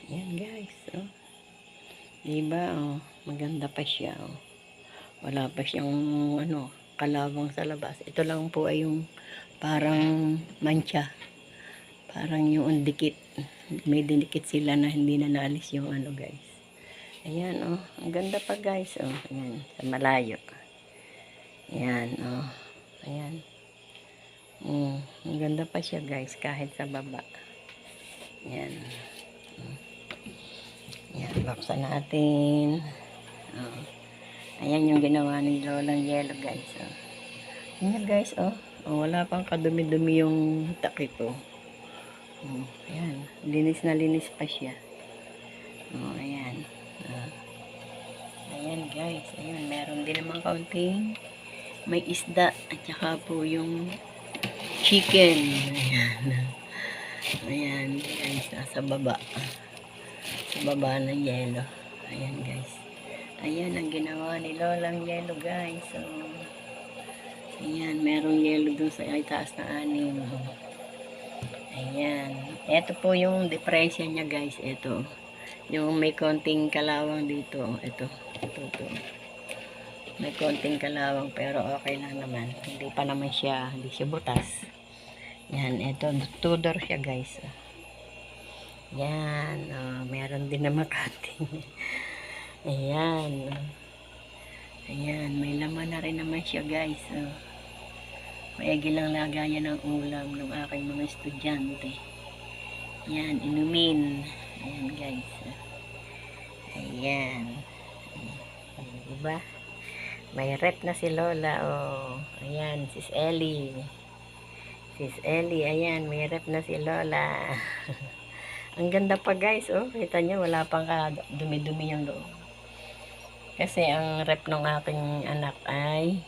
Yan guys, oh. Diba, oh, maganda pa siya, oh. Wala pa siyang, ano, kalawang sa labas. Ito lang po ay yung parang mancha. Parang yung dikit. May dinikit sila na hindi na naalis yung ano guys. Ayan, oh. Ang ganda pa guys, oh. Ayan, sa malayo. Ayan, oh. Ayan. Ang ganda pa siya guys, kahit sa baba. Ayan. Ayan, buksan natin. Oh. Ayan yung ginawa ni Lolang Yelo guys. Oh. Ayan guys, oh. Oh, wala pang kadumi-dumi yung takip, oh. Oh, ayan. Linis na linis pa siya. Oh, ayan. Oh. Ayan guys. Ayan, meron din naman kaunting may isda at saka po yung chicken. Ayan. Ayan guys, nasa baba. Sa baba ng yelo. Ayan guys. Ayan ang ginawa ni Lolang Yelo guys. So, ayan, merong yelo dun sa itaas na anim. Ayan. Ito po yung diferensya niya guys. Ito. Yung may konting kalawang dito. Ito. Ito. May konting kalawang pero okay lang naman. Hindi pa naman siya, hindi siya butas. Yan, ito, tudor siya guys. Yan, oh, meron din naman kating. Ayan. Ayan, may laman na rin naman siya guys. Oh. Maigi lang lagayan ng ulam ng aking mga estudyante. Yan, inumin. Ayan guys. Ayan. Diba? May rep na si Lola. Oh. Ayan, Sis Ellie. Sis Ellie, ayan, may rep na si Lola. Ang ganda pa guys, oh. Kita nyo, wala pang dumi-dumi yung loob. Kasi ang rep ng aking anak ay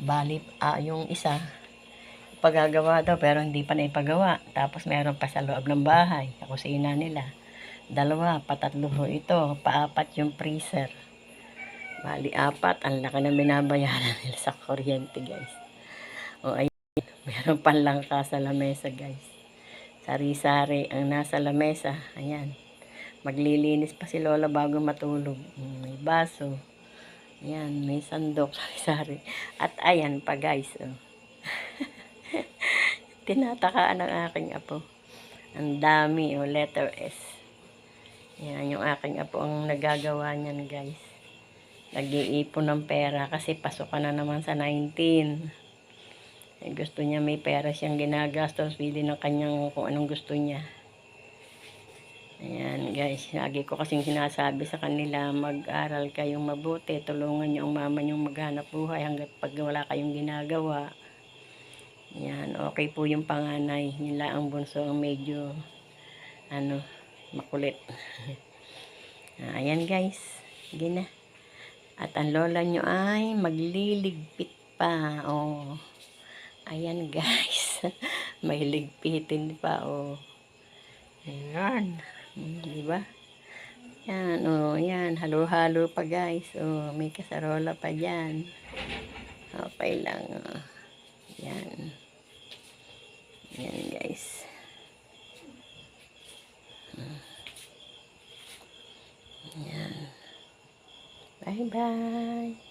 bali, yung isa, pagagawa daw pero hindi pa naipagawa. Tapos meron pa sa loob ng bahay, sa kusina nila. 2, patatlo ito, paapat yung freezer. Bali, 4, ang laki na binabayaran nila sa kuryente guys. O ayun, meron pang langka sa lamesa guys. Sari-sari ang nasa lamesa. Ayan. Maglilinis pa si Lola bago matulog. May baso. Ayan, may sandok. Sari-sari. At ayan pa guys. Oh. Tinatakaan ng aking apo. Ang dami. Oh, letter S. Ayan, yung aking apo ang nagagawa niyan guys. Nag-iipon ng pera kasi pasok ka na naman sa 19. Gusto niya may pera siyang ginagastos, bili ng kanyang kung anong gusto niya. Ayan guys, lagi ko kasing sinasabi sa kanila, mag-aral kayong mabuti, tulungan niyo ang mama niyo maghanap buhay hanggat pag wala kayong ginagawa. Ayan, okay po yung panganay, nila ang bunso ang medyo makulit. Ayan guys, gina. At ang lola niyo ay magliligpit pa. Oh. Ayan guys. May ligpitin pa, oh. Ayan. Diba? Yan, oh. Yan. Halo-halo pa guys. Oh, may kasarola pa dyan. Okay lang, oh. Yan. Yan guys. Yan. Bye-bye.